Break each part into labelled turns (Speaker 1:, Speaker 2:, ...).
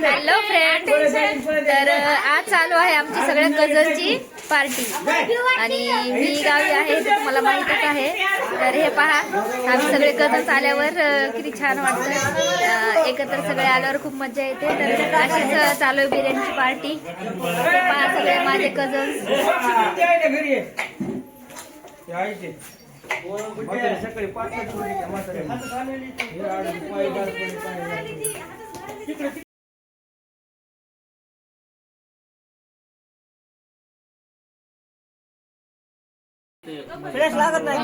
Speaker 1: Hello friend, तर आज चालू आहे आमची सगळ्या कझनची पार्टी आणि मी गावी आहे ते तुम्हाला माहीतच आहे. तर हे पहा, आम्ही सगळे कझन्स आल्यावर किती छान वाटतं. एकत्र सगळे आल्यावर खूप मजा येते. तर अशीच चालू आहे बिर्याणीची पार्टी. पहा सगळे माझे कझन्स.
Speaker 2: सकाळी 5 फ्रेश लागत नाही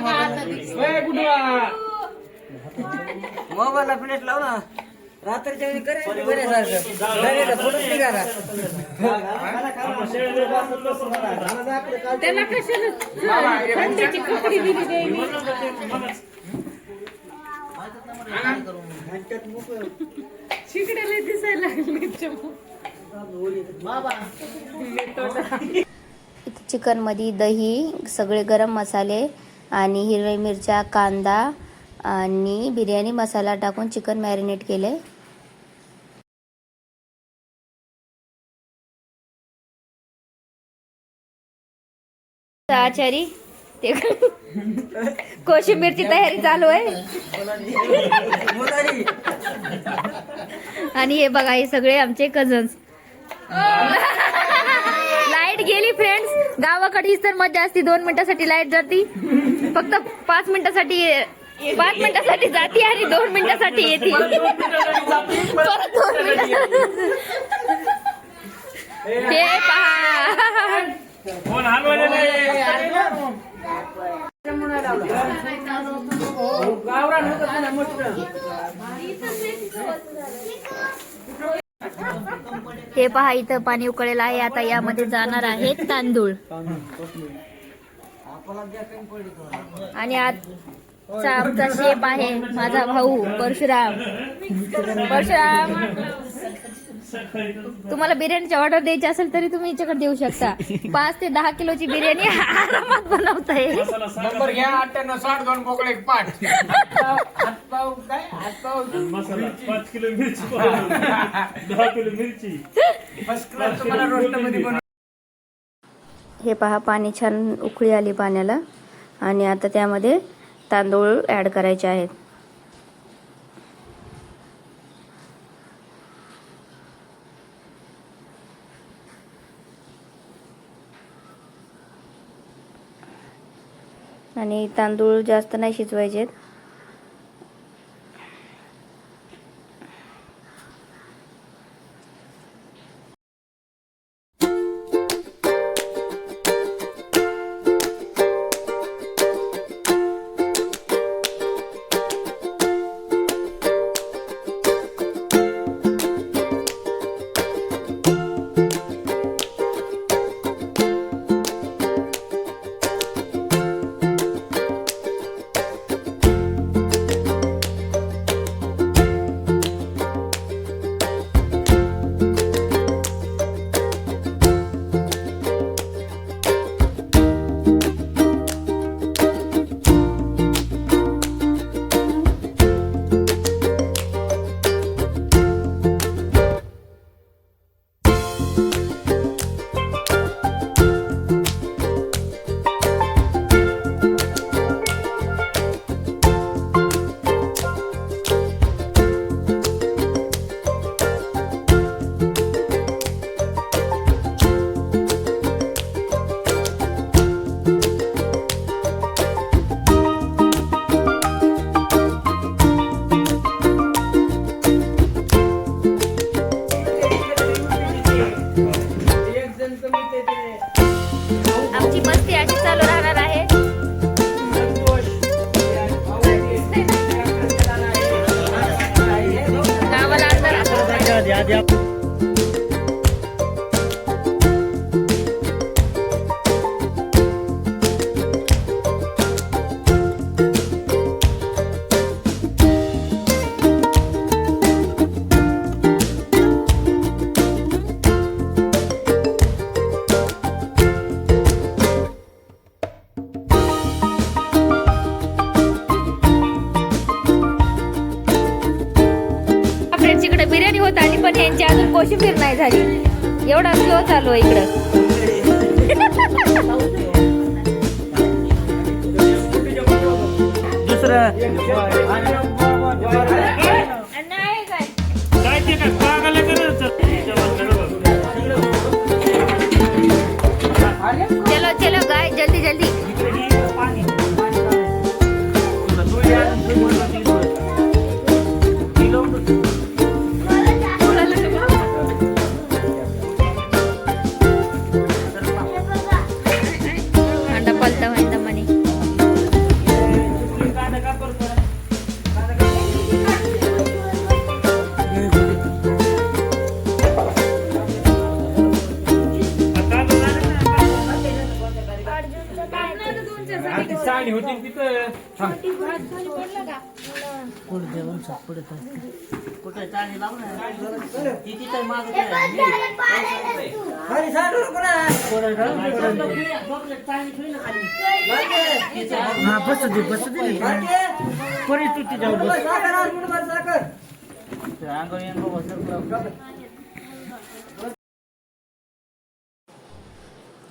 Speaker 2: मोबाईलला फ्रेश लाव ना. रात्रीच्या वेळी करायचं बऱ्यासारखं फोटोच निघाला
Speaker 1: त्याला शिकड्याला दिसायला चिकन मध्ये दही, सगळे गरम मसाले आणि हिरव्या मिरच्या, कांदा आणि बिर्याणी मसाला टाकून चिकन मॅरिनेट केले. आचारी ते कोशिंबीरची तयारी चालू आहे. आणि हे बघा, हे सगळे आमचे कझन्स. लाईट गेली फ्रेंड्स. गावाकडे हीच तर मजा असती. 2 मिनिटासाठी लाईट जाती, फक्त 5 मिनिटासाठी जाती आणि 2 मिनिटासाठी येते. परत 2 मिनिट. हे पहा, हे पहा, इथं पाणी उकळलेलं आहे. आता यामध्ये जाणार आहे तांदूळ. आणि आमचा शेफ आहे माझा भाऊ परशुराम. तुम्हाला बिर्याणीची ऑर्डर द्यायची असेल तरी तुम्ही याच्याकडे देऊ शकता. 5 ते 10 किलोची बिर्याणी आरामात बनवता येईल.
Speaker 2: नंबर घ्या 9862 बोकडे पाठ. हातपाव काय मसाला 5 किलो मिरची 10 किलो मिरची फर्स्ट क्लास तुम्हाला रोस्ट मध्ये बनव.
Speaker 1: हे पहा, पाणी छान उकळी आली पाण्याला आणि आता त्यामध्ये तांदूळ ऍड करायचे आहेत. आणि तांदूळ जास्त नाही शिजवायचे. आमची मस्ती अशी चालू राहणार आहे. गावाला अंधार. बिर्याणी होत आली पण यांची आमची अजून कोशिंबीर नाही झाली, एवढा स्लो चालू आहे इकडं. चलो चलो गाय, जल्दी जल्दी. अंडा पलता होईन म्हणे.
Speaker 2: चाळणी होती तिथं.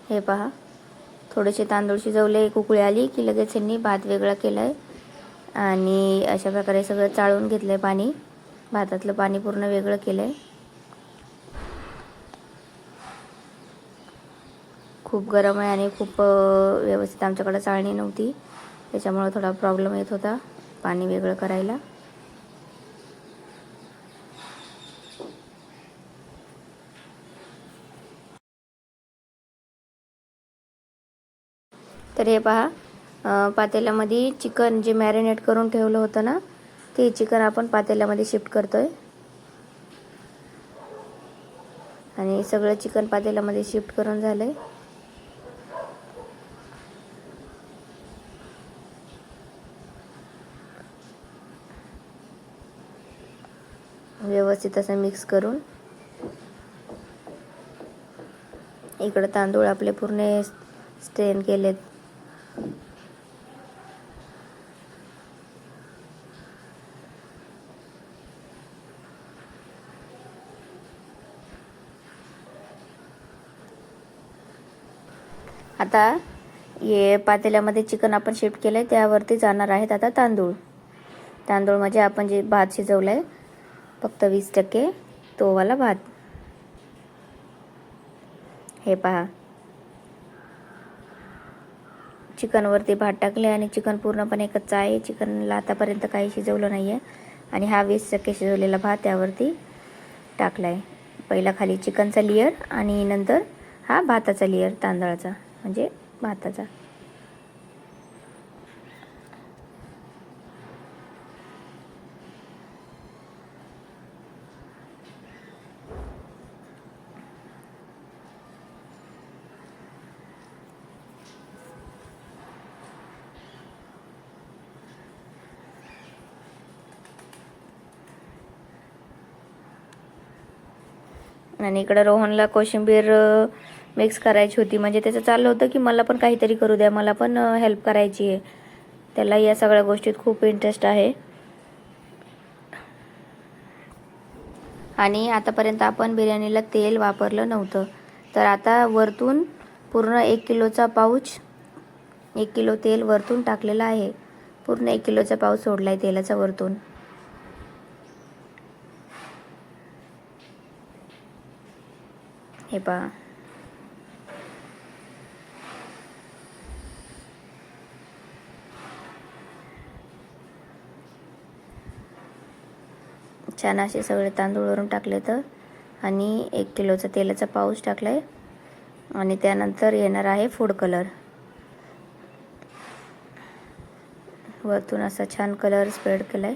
Speaker 1: हे पहा, थोडेसे तांदूळ शिजवले, एक उकळी आली की लगेच यांनी भात वेगळा केलाय आणि अशा प्रकारे सगळं चाळून घेतलंय पाणी. भातातलं पाणी पूर्ण वेगळं केलंय. खूप गरम आहे आणि खूप व्यवस्थित आमच्याकडे चाळणी नव्हती, त्याच्यामुळे थोडा प्रॉब्लेम येत होता पाणी वेगळं करायला. तर हे पहा, पातेल्यामध्ये चिकन जे मॅरिनेट करून ठेवलं होतं ना, ते चिकन आपण पातेल्यामध्ये शिफ्ट करतोय आणि सगळं चिकन पातेल्यामध्ये शिफ्ट करून झालंय. व्यवस्थित असं मिक्स करून इकडे तांदूळ आपले पूर्ण स्ट्रेन केलेत. आता हे पातेल्यामध्ये चिकन आपण शिफ्ट केलंय, त्यावरती जाणार आहेत आता तांदूळ. तांदूळ म्हणजे आपण जे भात शिजवलाय फक्त 20%, तो वाला भात. हे पहा, चिकनवरती भात टाकले आणि चिकन पूर्णपणे कच्चा आहे. चिकनला आतापर्यंत काही शिजवलं नाही आहे आणि हा 20% शिजवलेला भात त्यावरती टाकलाय. पहिला खाली चिकनचा लेयर आणि नंतर हा भाताचा लेयर, तांदळाचा म्हणजे भाताचा. आणि इकडं रोहनला कोशिंबीर मिक्स करायची होती, म्हणजे त्याचं चाललं होतं की मला पण काहीतरी करू द्या, मला पण हेल्प करायची आहे. त्याला या सगळ्या गोष्टीत खूप इंटरेस्ट आहे. आणि आतापर्यंत आपण बिर्याणीला तेल वापरलं नव्हतं, तर आता वरतून पूर्ण 1 किलोचा पाऊच, 1 किलो तेल वरतून टाकलेलं आहे. पूर्ण 1 किलोचा पाऊच सोडलाय तेलाचा वरतून. हे पहा, छान असे सगळे तांदूळ वरून टाकले तर, आणि 1 किलोचा तेलाचा पाऊच टाकलाय आणि त्यानंतर येणार आहे फूड कलर. वरतून असा छान कलर स्प्रेड केलाय.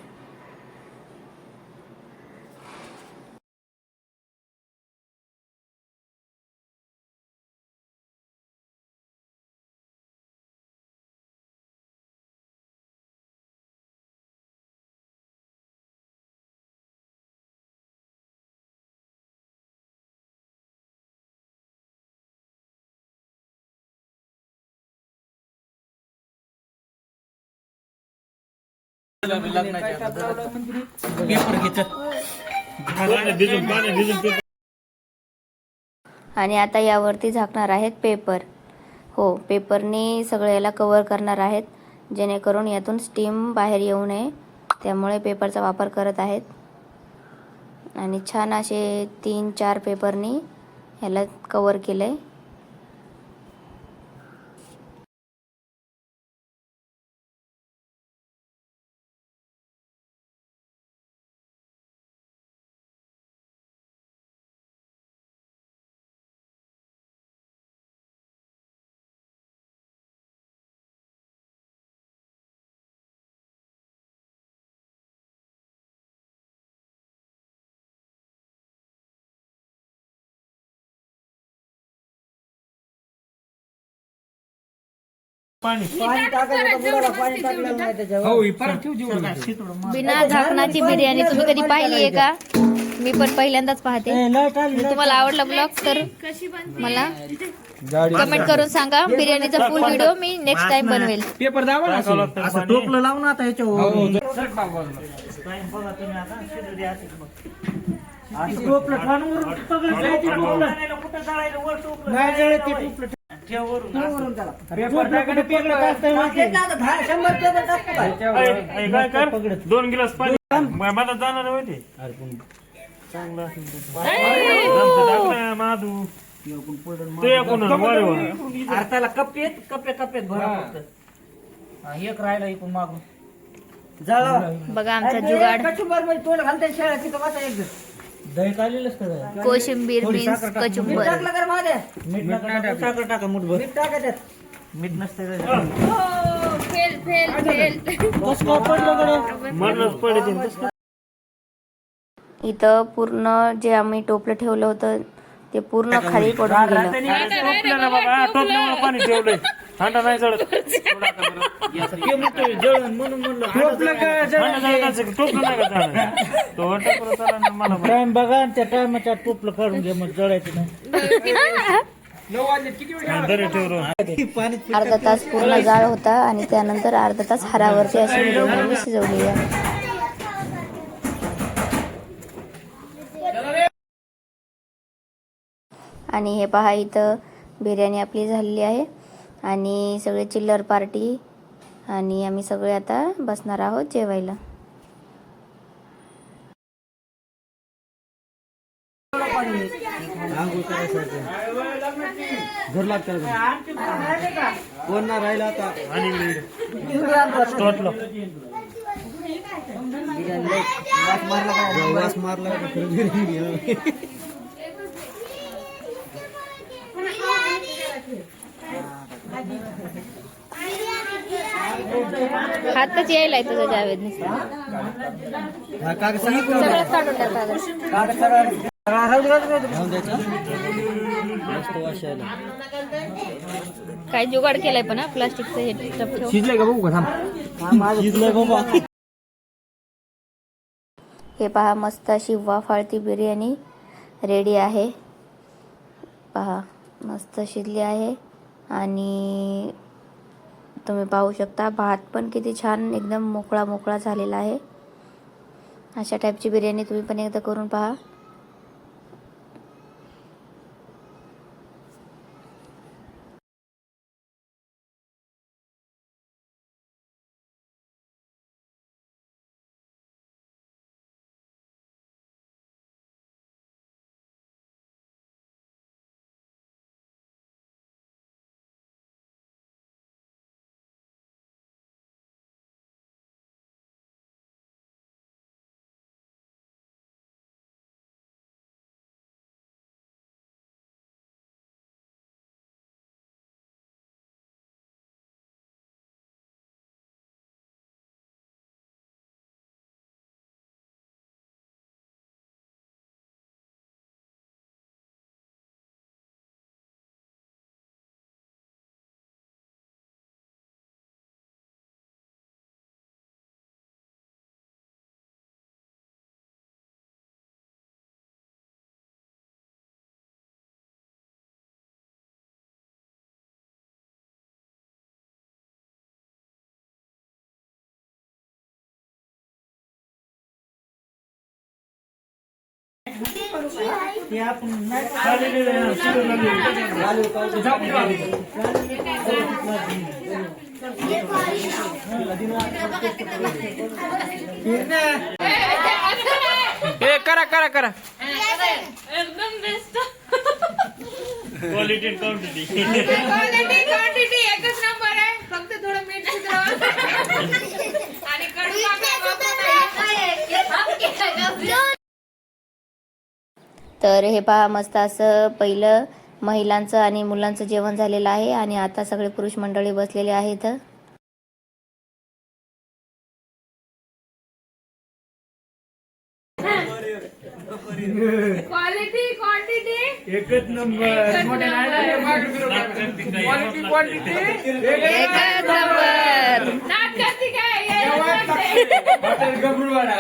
Speaker 1: आणि आता यावरती झाकणार आहेत पेपर. हो, पेपरने सगळं याला कवर करणार आहेत, जेणेकरून यातून स्टीम बाहेर येऊ नये. त्यामुळे पेपरचा वापर करत आहेत. आणि छान असे 3-4 पेपरनी ह्याला कवर केलंय. बिना झाकणाची बिर्याणी तुम्ही कधी पाहिली आहे का? मी पण पहिल्यांदाच पाहते. तुम्हाला आवडला ब्लॉग तर मला कमेंट करून सांगा. बिर्याणीचा फुल व्हिडिओ मी नेक्स्ट टाइम बनवेल.
Speaker 2: पेपर दावा ना असं टोपलं लावून आता ह्याच्यावर दोन गिलास पाणी मला जाणार होते माधू त्याला कप्प्यात भरा एक राहिला इकडून मागून
Speaker 1: बघा आमचा जुगाड.
Speaker 2: तोंड घालते शेळ्या तिथं वाचा एक दही काढलेलंच का
Speaker 1: कोशिंबीर मीन्स कचुंबर.
Speaker 2: साखर टाका मुठभर मीठ टाका त्यात मीठ नसते
Speaker 1: इथं पूर्ण जे आम्ही टोपलं ठेवलं होतं ते पूर्ण खाली पडून गेलं.
Speaker 2: पाणी ठेवलंय थंड नाही जळत म्हणून टाइम बघा त्या टायमाच्या टोपलं काढून घ्या मग जळायचं नाही.
Speaker 1: अर्धा तास पूर्ण जाळ होता आणि त्यानंतर अर्धा तास हरावरती अशी बिर्याणी शिजवली आहे. आणि हे पहा इथं बिर्याणी आपली झालेली आहे आणि सगळे चिल्लर पार्टी आणि आम्ही सगळे आता बसणार आहोत जेवायला.
Speaker 2: कोण ना राहिला आता मारला
Speaker 1: हातच यायलाय तुझा जावेद. सगळं काढून काय जुगाड केलाय पण प्लास्टिकचं हे टप ठेवून.
Speaker 2: शिजलंय का बघू का थांब शिजलंय बाबा.
Speaker 1: हे पहा मस्त अशी वाफाळती बिर्याणी रेडी आहे. पहा मस्त शिजली आहे आणि तुम्ही पाहू शकता भात पण किती छान एकदम मोकळा मोकळा झालेला आहे. अशा टाईपची बिर्याणी तुम्ही पण एकदा करून पहा.
Speaker 2: हे करा करा करा
Speaker 3: एकदम बेस्ट
Speaker 4: क्वालिटी क्वांटिटी
Speaker 3: क्वांटिटी एकच नंबर आहे. फक्त थोडं मीठ सुधारावं. आणि कडू
Speaker 1: तर हे पहा मस्त असं पहिलं महिलांचं आणि मुलांचं जेवण झालेलं आहे आणि आता सगळे पुरुष मंडळी बसलेले आहेत.
Speaker 3: क्वालिटी क्वांटिटी
Speaker 2: एकच नंबर क्वालिटी क्वांटिटी
Speaker 1: एकच नंबर.
Speaker 3: नाच करते काय
Speaker 2: हॉटेल गबरूवाडा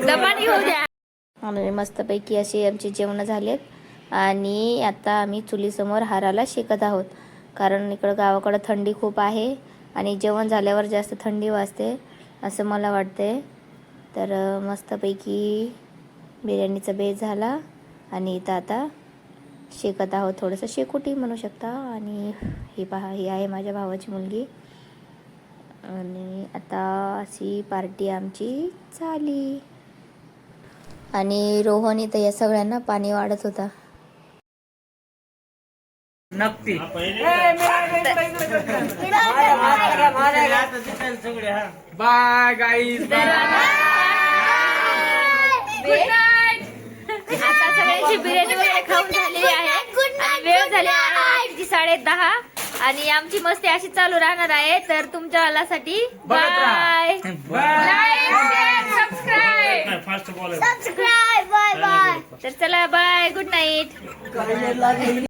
Speaker 1: दमानी होऊ द्या. आणि मस्तपैकी असे आमचे जेवण झालेत आणि आता आम्ही चुलीसमोर हाराला शेकत आहोत. कारण इकडं गावाकडं थंडी खूप आहे आणि जेवण झाल्यावर जास्त थंडी वाजते असं मला वाटते. तर मस्तपैकी बिर्याणीचा बेत झाला आणि इथं आता शेकत आहोत. थोडंसं शेकोटी म्हणू शकता. आणि ही पहा, ही आहे माझ्या भावाची मुलगी. आणि आता अशी पार्टी आमची झाली. आणि रोहन इथं या सगळ्यांना पाणी वाढत होता.
Speaker 2: नक्की बाय गाईज.
Speaker 1: आता सगळ्यांची बिर्याणी वगैरे खाऊन झालेली आहे आणि वेळ झाली आहे 10:30 आणि आमची मस्ती अशी चालू राहणार आहे. तर तुमच्या आलासाठी bye.
Speaker 3: Subscribe
Speaker 4: fast ball
Speaker 1: subscribe bye bye. तर चला बाय, गुड नाईट.